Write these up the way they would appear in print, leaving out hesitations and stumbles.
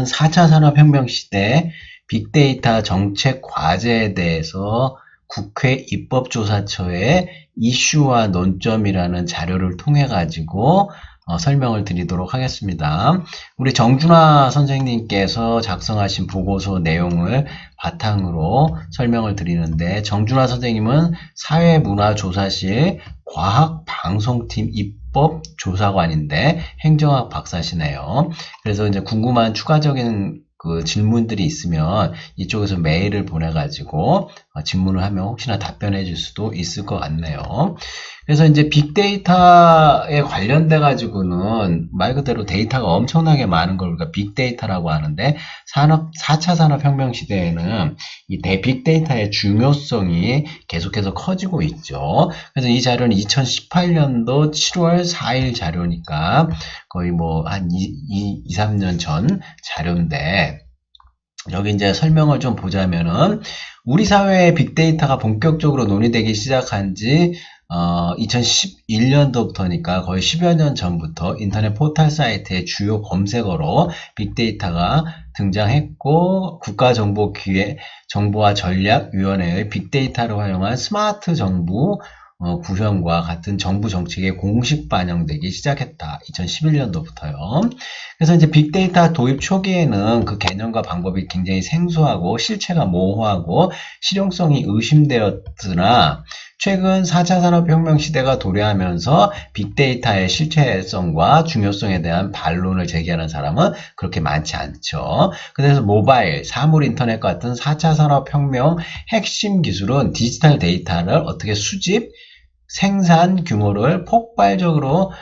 오늘은 4차 산업혁명 시대 빅데이터 정책 과제에 대해서 국회 입법조사처의 이슈와 논점이라는 자료를 통해 가지고 설명을 드리도록 하겠습니다. 우리 정준하 선생님께서 작성하신 보고서 내용을 바탕으로 설명을 드리는데, 정준하 선생님은 사회문화조사실 과학방송팀 입법조사관인데 행정학 박사시네요. 그래서 이제 궁금한 추가적인 그 질문들이 있으면 이쪽에서 메일을 보내가지고 질문을 하면 혹시나 답변해 줄 수도 있을 것 같네요. 그래서 이제 빅데이터에 관련돼 가지고는 말 그대로 데이터가 엄청나게 많은 걸 우리가 빅데이터라고 하는데, 4차 산업혁명 시대에는 이 빅데이터의 중요성이 계속해서 커지고 있죠. 그래서 이 자료는 2018년도 7월 4일 자료니까 거의 뭐 한 2, 3년 전 자료인데, 여기 이제 설명을 좀 보자면은, 우리 사회의 빅데이터가 본격적으로 논의되기 시작한 지 2011년도부터니까 거의 10여 년 전부터 인터넷 포털 사이트의 주요 검색어로 빅데이터가 등장했고, 국가정보와 전략위원회의 빅데이터를 활용한 스마트 정부 구현과 같은 정부 정책에 공식 반영되기 시작했다. 2011년도부터요. 그래서 이제 빅데이터 도입 초기에는 그 개념과 방법이 굉장히 생소하고 실체가 모호하고 실용성이 의심되었으나, 최근 4차 산업혁명 시대가 도래하면서 빅데이터의 실체성과 중요성에 대한 반론을 제기하는 사람은 그렇게 많지 않죠. 그래서 모바일, 사물 인터넷 같은 4차 산업혁명 핵심 기술은 디지털 데이터를 어떻게 수집, 생산 규모를 폭발적으로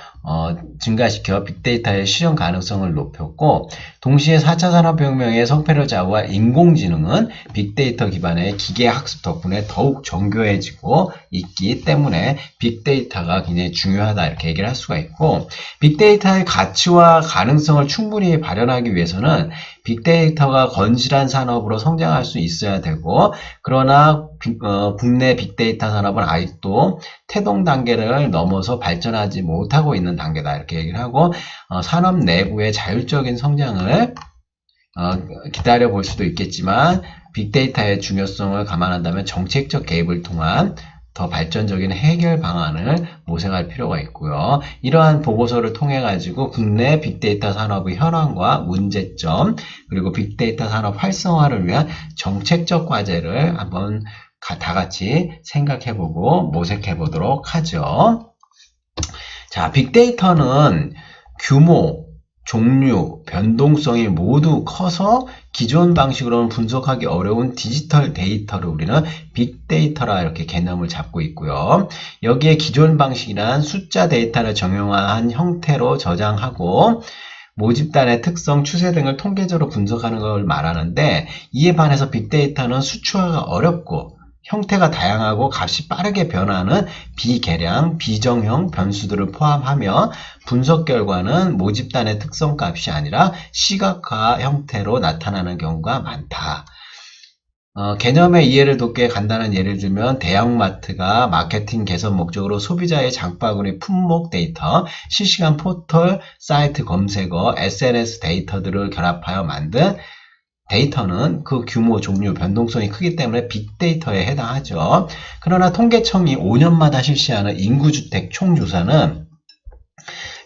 증가시켜 빅데이터의 실현 가능성을 높였고, 동시에 4차 산업혁명의 성패를 좌우할 인공지능은 빅데이터 기반의 기계학습 덕분에 더욱 정교해지고 있기 때문에 빅데이터가 굉장히 중요하다, 이렇게 얘기를 할 수가 있고, 빅데이터의 가치와 가능성을 충분히 발현하기 위해서는 빅데이터가 건실한 산업으로 성장할 수 있어야 되고, 그러나 국내 빅데이터 산업은 아직도 태동 단계를 넘어서 발전하지 못하고 있는 단계다, 이렇게 얘기를 하고, 산업 내부의 자율적인 성장을 기다려 볼 수도 있겠지만, 빅데이터의 중요성을 감안한다면 정책적 개입을 통한 더 발전적인 해결 방안을 모색할 필요가 있고요. 이러한 보고서를 통해 가지고 국내 빅데이터 산업의 현황과 문제점, 그리고 빅데이터 산업 활성화를 위한 정책적 과제를 한번 다 같이 생각해보고 모색해보도록 하죠. 자, 빅데이터는 규모, 종류, 변동성이 모두 커서 기존 방식으로는 분석하기 어려운 디지털 데이터를 우리는 빅데이터라 이렇게 개념을 잡고 있고요. 여기에 기존 방식이란 숫자 데이터를 정형화한 형태로 저장하고 모집단의 특성, 추세 등을 통계적으로 분석하는 걸 말하는데, 이에 반해서 빅데이터는 수치화가 어렵고 형태가 다양하고 값이 빠르게 변하는 비계량, 비정형 변수들을 포함하며 분석 결과는 모집단의 특성 값이 아니라 시각화 형태로 나타나는 경우가 많다. 개념의 이해를 돕게 간단한 예를 들면, 대형마트가 마케팅 개선 목적으로 소비자의 장바구니 품목 데이터, 실시간 포털 사이트 검색어, SNS 데이터들을 결합하여 만든 데이터는 그 규모, 종류, 변동성이 크기 때문에 빅데이터에 해당하죠. 그러나 통계청이 5년마다 실시하는 인구주택 총조사는,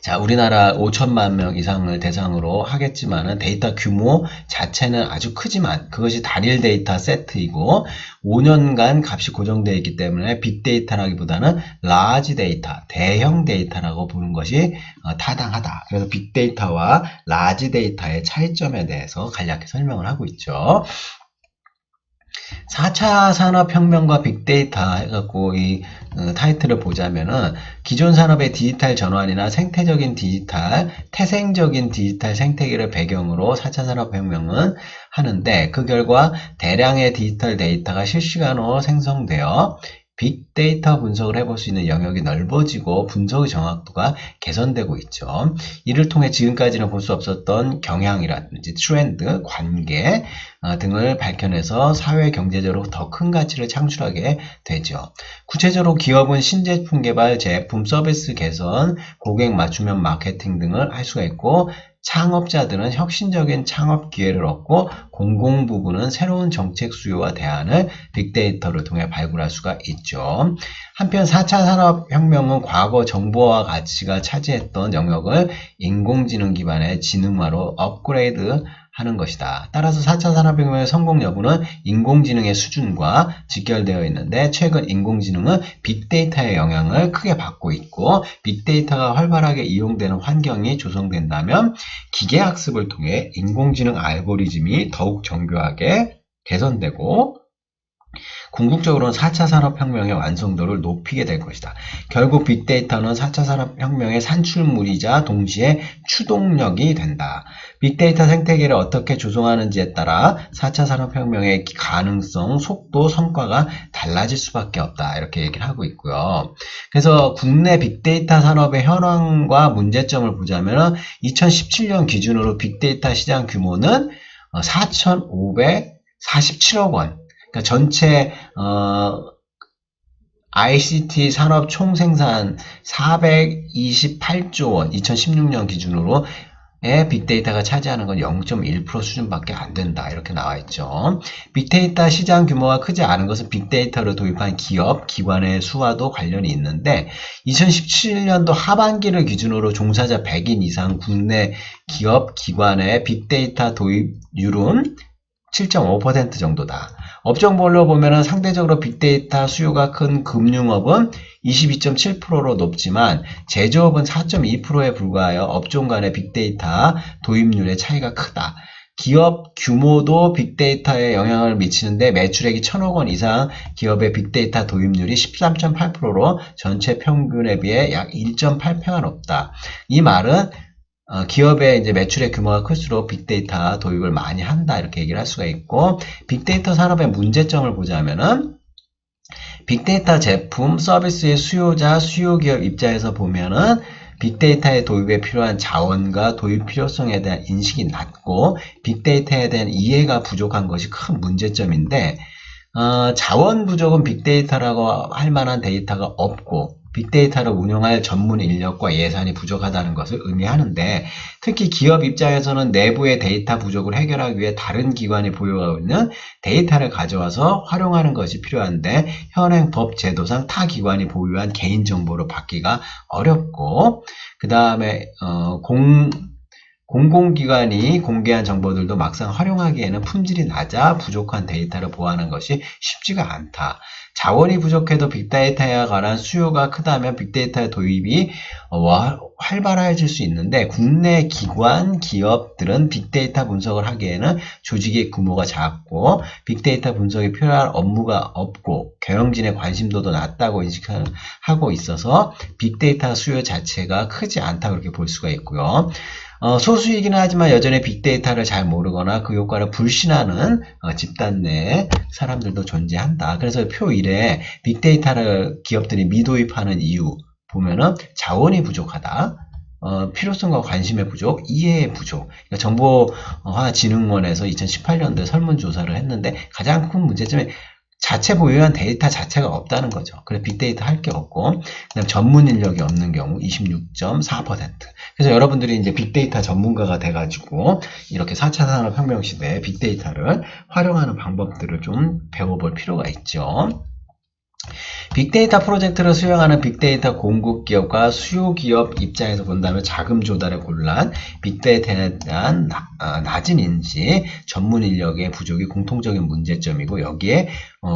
자, 우리나라 5천만 명 이상을 대상으로 하겠지만은 데이터 규모 자체는 아주 크지만 그것이 단일 데이터 세트이고 5년간 값이 고정되어 있기 때문에 빅데이터라기보다는 라지 데이터, 대형 데이터라고 보는 것이 타당하다. 그래서 빅데이터와 라지 데이터의 차이점에 대해서 간략히 설명을 하고 있죠. 4차 산업혁명과 빅데이터 해갖고 이 타이틀을 보자면은, 기존 산업의 디지털 전환이나 태생적인 디지털 생태계를 배경으로 4차 산업혁명은 하는데, 그 결과 대량의 디지털 데이터가 실시간으로 생성되어 빅데이터 분석을 해볼 수 있는 영역이 넓어지고 분석의 정확도가 개선되고 있죠. 이를 통해 지금까지는 볼 수 없었던 경향이라든지 트렌드, 관계 등을 밝혀내서 사회 경제적으로 더 큰 가치를 창출하게 되죠. 구체적으로 기업은 신제품 개발, 제품 서비스 개선, 고객 맞춤형 마케팅 등을 할 수가 있고, 창업자들은 혁신적인 창업 기회를 얻고 공공부문은 새로운 정책 수요와 대안을 빅데이터를 통해 발굴할 수가 있죠. 한편 4차 산업혁명은 과거 정보와 가치가 차지했던 영역을 인공지능 기반의 지능화로 업그레이드 하는 것이다. 따라서 4차 산업혁명의 성공 여부는 인공지능의 수준과 직결되어 있는데 최근 인공지능은 빅데이터의 영향을 크게 받고 있고 빅데이터가 활발하게 이용되는 환경이 조성된다면 기계학습을 통해 인공지능 알고리즘이 더욱 정교하게 개선되고 궁극적으로는 4차 산업혁명의 완성도를 높이게 될 것이다. 결국 빅데이터는 4차 산업혁명의 산출물이자 동시에 추동력이 된다. 빅데이터 생태계를 어떻게 조성하는지에 따라 4차 산업혁명의 가능성, 속도, 성과가 달라질 수밖에 없다. 이렇게 얘기를 하고 있고요. 그래서 국내 빅데이터 산업의 현황과 문제점을 보자면 2017년 기준으로 빅데이터 시장 규모는 4,547억 원. 그러니까 전체 ICT 산업 총생산 428조 원 2016년 기준으로 빅데이터가 차지하는 건 0.1% 수준밖에 안 된다. 이렇게 나와 있죠. 빅데이터 시장 규모가 크지 않은 것은 빅데이터를 도입한 기업, 기관의 수와도 관련이 있는데 2017년도 하반기를 기준으로 종사자 100인 이상 국내 기업, 기관의 빅데이터 도입률은 7.5% 정도다. 업종별로 보면은 상대적으로 빅데이터 수요가 큰 금융업은 22.7%로 높지만 제조업은 4.2%에 불과하여 업종 간의 빅데이터 도입률의 차이가 크다. 기업 규모도 빅데이터에 영향을 미치는데 매출액이 1,000억 원 이상 기업의 빅데이터 도입률이 13.8%로 전체 평균에 비해 약 1.8배가 높다. 이 말은 기업의 이제 매출의 규모가 클수록 빅데이터 도입을 많이 한다 이렇게 얘기를 할 수가 있고 빅데이터 산업의 문제점을 보자면은 빅데이터 제품 서비스의 수요자 수요기업 입장에서 보면은 빅데이터의 도입에 필요한 자원과 도입 필요성에 대한 인식이 낮고 빅데이터에 대한 이해가 부족한 것이 큰 문제점인데 자원 부족은 빅데이터라고 할 만한 데이터가 없고 빅데이터를 운영할 전문 인력과 예산이 부족하다는 것을 의미하는데 특히 기업 입장에서는 내부의 데이터 부족을 해결하기 위해 다른 기관이 보유하고 있는 데이터를 가져와서 활용하는 것이 필요한데 현행 법 제도상 타 기관이 보유한 개인정보로 받기가 어렵고 그 다음에 공공기관이 공개한 정보들도 막상 활용하기에는 품질이 낮아 부족한 데이터를 보호하는 것이 쉽지가 않다. 자원이 부족해도 빅데이터에 관한 수요가 크다면 빅데이터의 도입이 활발해질 수 있는데 국내 기관, 기업들은 빅데이터 분석을 하기에는 조직의 규모가 작고 빅데이터 분석에 필요한 업무가 없고 경영진의 관심도도 낮다고 인식하고 있어서 빅데이터 수요 자체가 크지 않다 그렇게 볼 수가 있고요. 소수이긴 하지만 여전히 빅데이터를 잘 모르거나 그 효과를 불신하는 집단 내 사람들도 존재한다. 그래서 표 1에 빅데이터를 기업들이 미도입하는 이유 보면은 자원이 부족하다. 필요성과 관심의 부족, 이해의 부족. 그러니까 정보화진흥원에서 2018년도에 설문조사를 했는데 가장 큰 문제점이 자체 보유한 데이터 자체가 없다는 거죠. 그래서 빅데이터 할 게 없고, 그다음 전문 인력이 없는 경우 26.4%. 그래서 여러분들이 이제 빅데이터 전문가가 돼가지고 이렇게 4차 산업혁명 시대에 빅데이터를 활용하는 방법들을 좀 배워볼 필요가 있죠. 빅데이터 프로젝트를 수행하는 빅데이터 공급 기업과 수요 기업 입장에서 본다면 자금 조달의 곤란, 빅데이터에 대한 낮은 인지, 전문 인력의 부족이 공통적인 문제점이고 여기에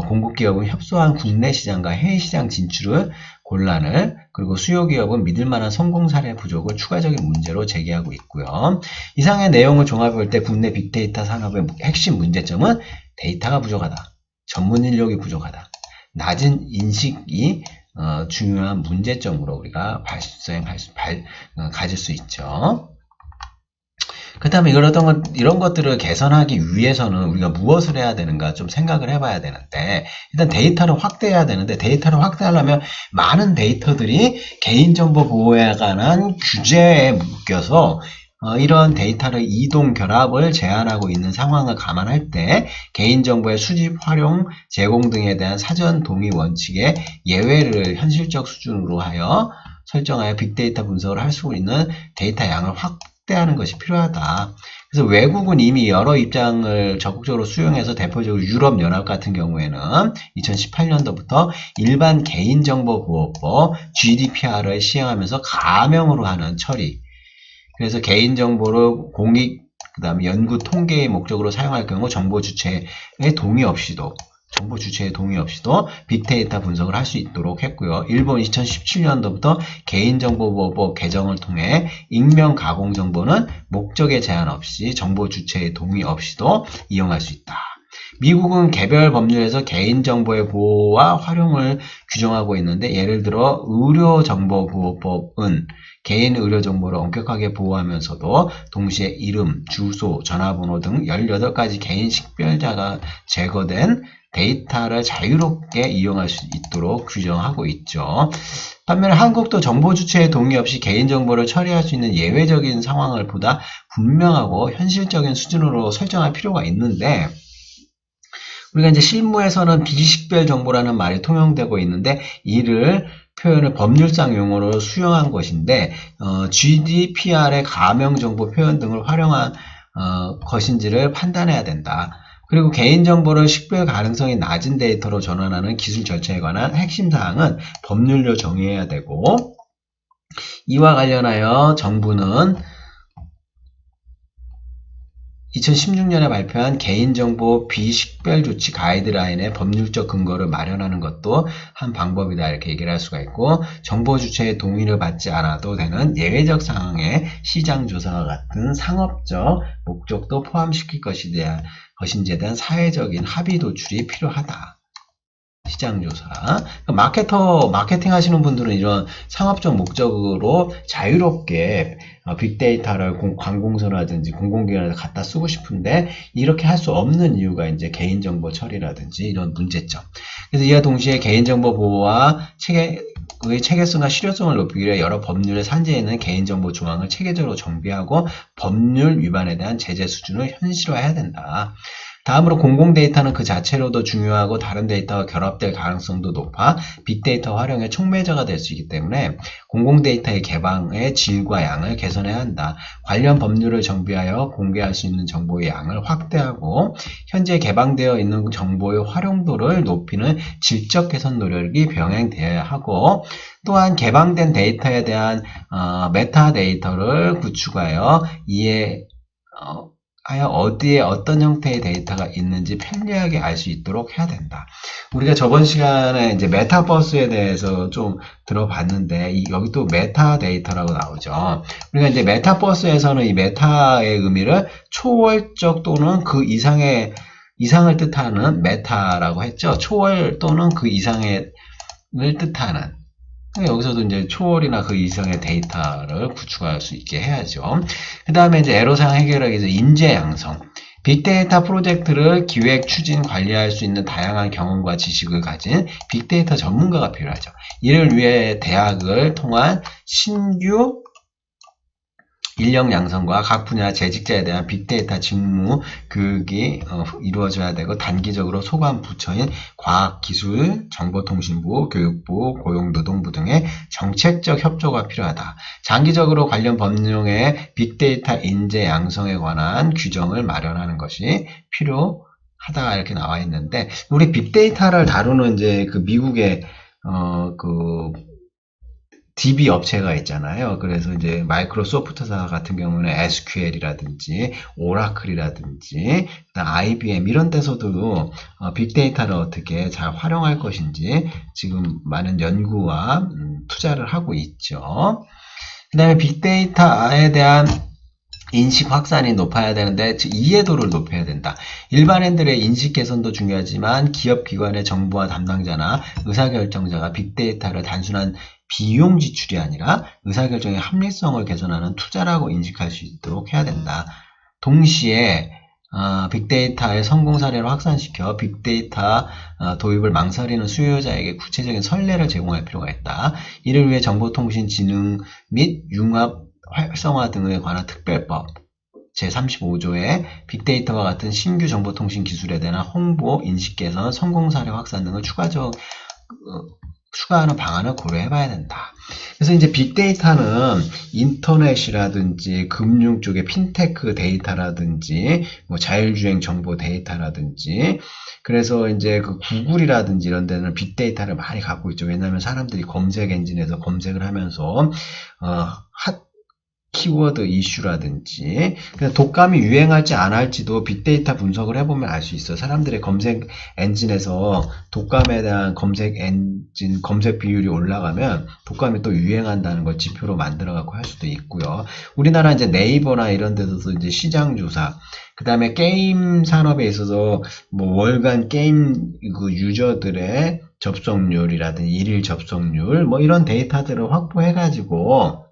공급 기업은 협소한 국내 시장과 해외 시장 진출을 곤란을 그리고 수요 기업은 믿을 만한 성공 사례 부족을 추가적인 문제로 제기하고 있고요. 이상의 내용을 종합해 볼 때 국내 빅데이터 산업의 핵심 문제점은 데이터가 부족하다, 전문 인력이 부족하다, 낮은 인식이 중요한 문제점으로 우리가 가질 수 있죠. 그 다음에 이런 것들을 개선하기 위해서는 우리가 무엇을 해야 되는가 좀 생각을 해봐야 되는데 일단 데이터를 확대해야 되는데 데이터를 확대하려면 많은 데이터들이 개인정보 보호에 관한 규제에 묶여서 이런 데이터를 이동 결합을 제한하고 있는 상황을 감안할 때 개인정보의 수집, 활용, 제공 등에 대한 사전 동의 원칙의 예외를 현실적 수준으로 하여 설정하여 빅데이터 분석을 할 수 있는 데이터 양을 확대하는 것이 필요하다. 그래서 외국은 이미 여러 입장을 적극적으로 수용해서 대표적으로 유럽연합 같은 경우에는 2018년도부터 일반 개인정보보호법 GDPR을 시행하면서 가명으로 하는 처리. 그래서 개인정보를 공익, 그 다음에 연구 통계의 목적으로 사용할 경우 정보 주체의 동의 없이도 빅데이터 분석을 할 수 있도록 했고요. 일본 2017년도부터 개인정보보호법 개정을 통해 익명 가공 정보는 목적의 제한 없이 정보 주체의 동의 없이도 이용할 수 있다. 미국은 개별 법률에서 개인정보의 보호와 활용을 규정하고 있는데, 예를 들어 의료정보보호법은 개인 의료정보를 엄격하게 보호하면서도 동시에 이름, 주소, 전화번호 등 18가지 개인 식별자가 제거된 데이터를 자유롭게 이용할 수 있도록 규정하고 있죠. 반면에 한국도 정보 주체의 동의 없이 개인정보를 처리할 수 있는 예외적인 상황을 보다 분명하고 현실적인 수준으로 설정할 필요가 있는데, 우리가 이제 실무에서는 비식별 정보라는 말이 통용되고 있는데, 이를 표현을 법률상 용어로 수용한 것인데, GDPR의 가명 정보 표현 등을 활용한 것인지를 판단해야 된다. 그리고 개인정보를 식별 가능성이 낮은 데이터로 전환하는 기술 절차에 관한 핵심 사항은 법률로 정의해야 되고, 이와 관련하여 정부는 2016년에 발표한 개인정보 비식별 조치 가이드라인의 법률적 근거를 마련하는 것도 한 방법이다, 이렇게 얘기를 할 수가 있고, 정보 주체의 동의를 받지 않아도 되는 예외적 상황에 시장조사와 같은 상업적 목적도 포함시킬 것인지에 대한 사회적인 합의 도출이 필요하다. 시장조사. 마케팅 하시는 분들은 이런 상업적 목적으로 자유롭게 빅데이터를 관공서라든지 공공기관에 갖다 쓰고 싶은데, 이렇게 할 수 없는 이유가 이제 개인정보 처리라든지 이런 문제점. 그래서 이와 동시에 개인정보 보호와 의 체계성과 실효성을 높이기 위해 여러 법률에 산재해 있는 개인정보 조항을 체계적으로 정비하고 법률 위반에 대한 제재 수준을 현실화해야 된다. 다음으로 공공데이터는 그 자체로도 중요하고 다른 데이터와 결합될 가능성도 높아 빅데이터 활용의 촉매자가 될 수 있기 때문에 공공데이터의 개방의 질과 양을 개선해야 한다. 관련 법률을 정비하여 공개할 수 있는 정보의 양을 확대하고 현재 개방되어 있는 정보의 활용도를 높이는 질적 개선 노력이 병행되어야 하고, 또한 개방된 데이터에 대한 메타데이터를 구축하여 어디에 어떤 형태의 데이터가 있는지 편리하게 알 수 있도록 해야 된다. 우리가 저번 시간에 이제 메타버스에 대해서 좀 들어봤는데, 여기 또 메타데이터라고 나오죠. 우리가 이제 메타버스에서는 이 메타의 의미를 초월적 또는 그 이상을 뜻하는 메타라고 했죠. 초월 또는 그 이상을 뜻하는. 여기서도 이제 초월이나 그 이상의 데이터를 구축할 수 있게 해야죠. 그 다음에 이제 애로사항 해결하기 위해서 인재 양성. 빅데이터 프로젝트를 기획, 추진, 관리할 수 있는 다양한 경험과 지식을 가진 빅데이터 전문가가 필요하죠. 이를 위해 대학을 통한 신규 인력 양성과 각 분야 재직자에 대한 빅데이터 직무 교육이 이루어져야 되고, 단기적으로 소관 부처인 과학기술, 정보통신부, 교육부, 고용노동부 등의 정책적 협조가 필요하다. 장기적으로 관련 법령의 빅데이터 인재 양성에 관한 규정을 마련하는 것이 필요하다, 이렇게 나와 있는데, 우리 빅데이터를 다루는 이제 그 미국의 DB 업체가 있잖아요. 그래서 이제 마이크로소프트사 같은 경우는 SQL이라든지 오라클이라든지 IBM 이런 데서도 빅데이터를 어떻게 잘 활용할 것인지 지금 많은 연구와 투자를 하고 있죠. 그 다음에 빅데이터에 대한 인식 확산이 높아야 되는데, 즉 이해도를 높여야 된다. 일반인들의 인식 개선도 중요하지만 기업 기관의 정보화 담당자나 의사결정자가 빅데이터를 단순한 비용 지출이 아니라 의사결정의 합리성을 개선하는 투자라고 인식할 수 있도록 해야 된다. 동시에 빅데이터의 성공 사례를 확산시켜 빅데이터 도입을 망설이는 수요자에게 구체적인 선례를 제공할 필요가 있다. 이를 위해 정보통신진흥 및 융합 활성화 등에 관한 특별법 제35조에 빅데이터와 같은 신규 정보통신 기술에 대한 홍보, 인식 개선, 성공 사례 확산 등을 추가적 추가하는 방안을 고려해 봐야 된다. 그래서 이제 빅데이터는 인터넷이라든지 금융 쪽의 핀테크 데이터라든지 뭐 자율주행 정보 데이터라든지 그래서 이제 그 구글이라든지 이런 데는 빅데이터를 많이 갖고 있죠. 왜냐하면 사람들이 검색 엔진에서 검색을 하면서 핫 키워드 이슈라든지 독감이 유행할지 안 할지도 빅데이터 분석을 해보면 알 수 있어요. 사람들의 검색 엔진에서 독감에 대한 검색 엔진 검색 비율이 올라가면 독감이 또 유행한다는 걸 지표로 만들어 갖고 할 수도 있고요. 우리나라 이제 네이버나 이런 데서도 이제 시장 조사, 그 다음에 게임 산업에 있어서 뭐 월간 게임 그 유저들의 접속률이라든지 일일 접속률 뭐 이런 데이터들을 확보해 가지고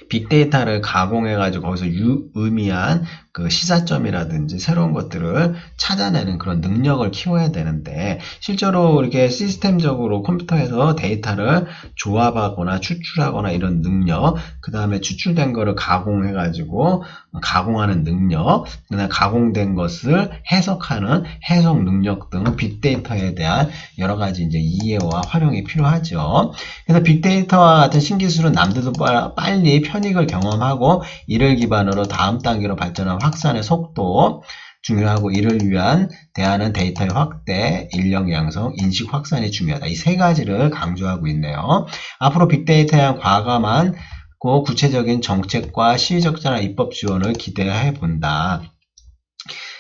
빅데이터를 가공해가지고 거기서 유의미한 그 시사점이라든지 새로운 것들을 찾아내는 그런 능력을 키워야 되는데 실제로 이렇게 시스템적으로 컴퓨터에서 데이터를 조합하거나 추출하거나 이런 능력, 그 다음에 추출된 거를 가공해가지고 가공하는 능력, 그다음에 가공된 것을 해석하는 해석 능력 등 빅데이터에 대한 여러 가지 이제 이해와 활용이 필요하죠. 그래서 빅데이터와 같은 신기술은 남들도 빨리 편익을 경험하고 이를 기반으로 다음 단계로 발전한 확산의 속도 중요하고 이를 위한 대안은 데이터의 확대, 인력 양성, 인식 확산이 중요하다. 이 세 가지를 강조하고 있네요. 앞으로 빅데이터에 대한 과감한 구체적인 정책과 시의적자나 입법 지원을 기대해 본다.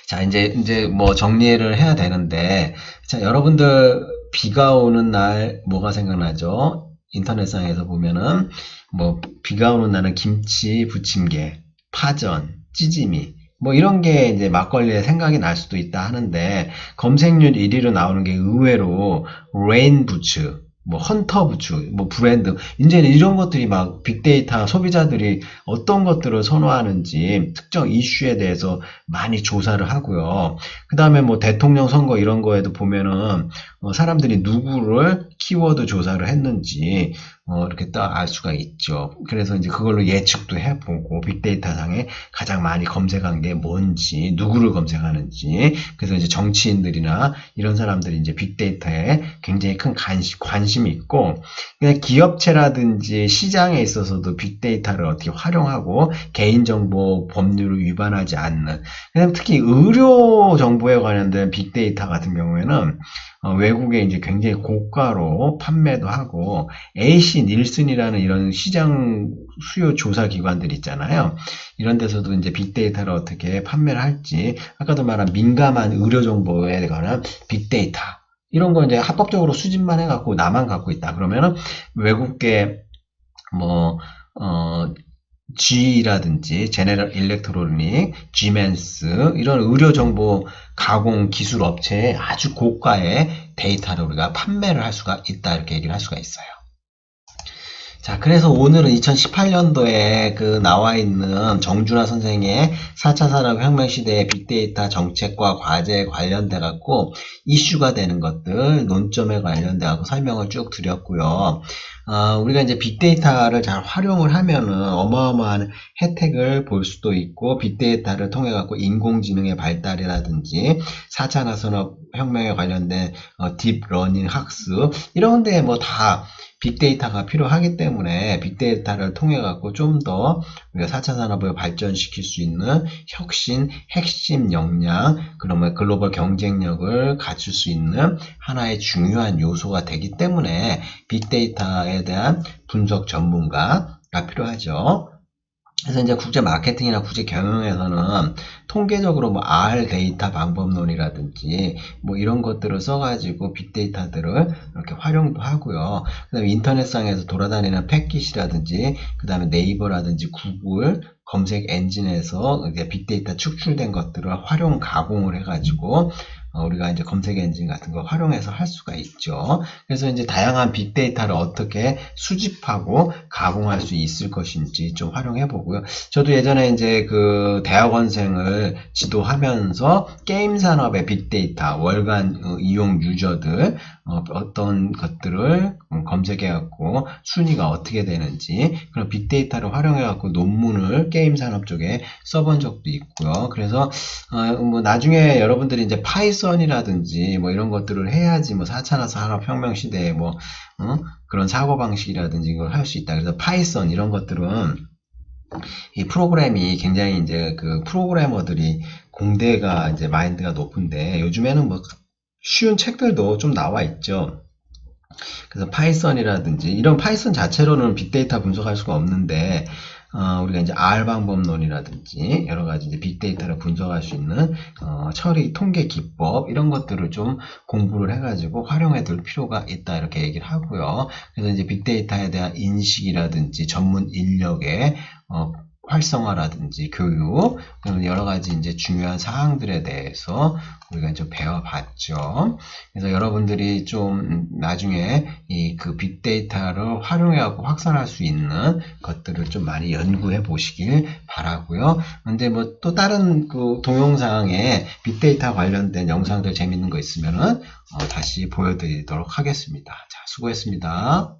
자, 이제 뭐 정리를 해야 되는데, 자, 여러분들 비가 오는 날 뭐가 생각나죠? 인터넷상에서 보면은 뭐 비가 오는 날은 김치, 부침개, 파전, 찌짐이 뭐 이런 게 이제 막걸리에 생각이 날 수도 있다 하는데 검색률 1위로 나오는 게 의외로 레인 부츠, 뭐 헌터 부츠, 뭐 브랜드 이제는 이런 것들이 막 빅데이터 소비자들이 어떤 것들을 선호하는지 특정 이슈에 대해서 많이 조사를 하고요. 그 다음에 뭐 대통령 선거 이런 거에도 보면은 사람들이 누구를 키워드 조사를 했는지 이렇게 딱 알 수가 있죠. 그래서 이제 그걸로 예측도 해보고 빅데이터 상에 가장 많이 검색한 게 뭔지, 누구를 검색하는지, 그래서 이제 정치인들이나 이런 사람들이 이제 빅데이터에 굉장히 큰 관심이 있고, 그냥 기업체라든지 시장에 있어서도 빅데이터를 어떻게 활용하고 개인정보 법률을 위반하지 않는, 그다음 특히 의료 정보에 관련된 빅데이터 같은 경우에는 외국에 이제 굉장히 고가로 판매도 하고 AC 닐슨이라는 이런 시장 수요 조사 기관들 있잖아요. 이런 데서도 이제 빅데이터를 어떻게 판매를 할지 아까도 말한 민감한 의료 정보에 관한 빅데이터 이런 거 이제 합법적으로 수집만 해갖고 나만 갖고 있다. 그러면은 외국계 뭐 GE라든지 제네럴 일렉트로닉, 지멘스 이런 의료정보 가공 기술 업체에 아주 고가의 데이터를 우리가 판매를 할 수가 있다 이렇게 얘기를 할 수가 있어요. 자, 그래서 오늘은 2018년도에 그 나와 있는 정준하 선생의 4차 산업혁명 시대의 빅데이터 정책과 과제에 관련돼 갖고 이슈가 되는 것들 논점에 관련돼 갖고 설명을 쭉 드렸고요. 우리가 이제 빅데이터를 잘 활용을 하면은 어마어마한 혜택을 볼 수도 있고 빅데이터를 통해 갖고 인공지능의 발달이라든지 4차 산업혁명에 관련된 딥러닝 학습 이런 데 뭐 다 빅데이터가 필요하기 때문에 빅데이터를 통해 갖고 좀 더 우리가 4차 산업을 발전시킬 수 있는 혁신, 핵심 역량, 그러면 글로벌 경쟁력을 갖출 수 있는 하나의 중요한 요소가 되기 때문에 빅데이터에 대한 분석 전문가가 필요하죠. 그래서 이제 국제 마케팅이나 국제 경영에서는 통계적으로 뭐 R 데이터 방법론이라든지 뭐 이런 것들을 써가지고 빅데이터들을 이렇게 활용도 하고요. 그 다음에 인터넷상에서 돌아다니는 패킷이라든지 그 다음에 네이버라든지 구글 검색 엔진에서 빅데이터 축출된 것들을 활용 가공을 해가지고 우리가 이제 검색 엔진 같은 거 활용해서 할 수가 있죠. 그래서 이제 다양한 빅데이터를 어떻게 수집하고 가공할 수 있을 것인지 좀 활용해 보고요. 저도 예전에 이제 그 대학원생을 지도하면서 게임 산업의 빅데이터, 월간 이용 유저들 어떤 것들을 검색해 갖고 순위가 어떻게 되는지 그런 빅데이터를 활용해 갖고 논문을 게임 산업 쪽에 써본 적도 있고요. 그래서 뭐 나중에 여러분들이 이제 파이썬 파이썬이라든지 뭐 이런 것들을 해야지 뭐 4차 산업혁명 시대에 뭐 그런 사고방식이라든지 이걸 할 수 있다. 그래서 파이썬 이런 것들은 이 프로그램이 굉장히 이제 그 프로그래머들이 공대가 이제 마인드가 높은데 요즘에는 뭐 쉬운 책들도 좀 나와 있죠. 그래서 파이썬이라든지 이런 파이썬 자체로는 빅데이터 분석할 수가 없는데 우리가 이제 R 방법론이라든지 여러 가지 이제 빅데이터를 분석할 수 있는 처리 통계 기법 이런 것들을 좀 공부를 해가지고 활용해 둘 필요가 있다 이렇게 얘기를 하고요. 그래서 이제 빅데이터에 대한 인식이라든지 전문 인력의 활성화라든지 교육 그런 여러 가지 이제 중요한 사항들에 대해서 우리가 좀 배워봤죠. 그래서 여러분들이 좀 나중에 이 그 빅데이터를 활용해갖고 확산할 수 있는 것들을 좀 많이 연구해 보시길 바라고요. 근데 뭐 또 다른 그 동영상에 빅데이터 관련된 영상들 재밌는 거 있으면은 다시 보여드리도록 하겠습니다. 자, 수고했습니다.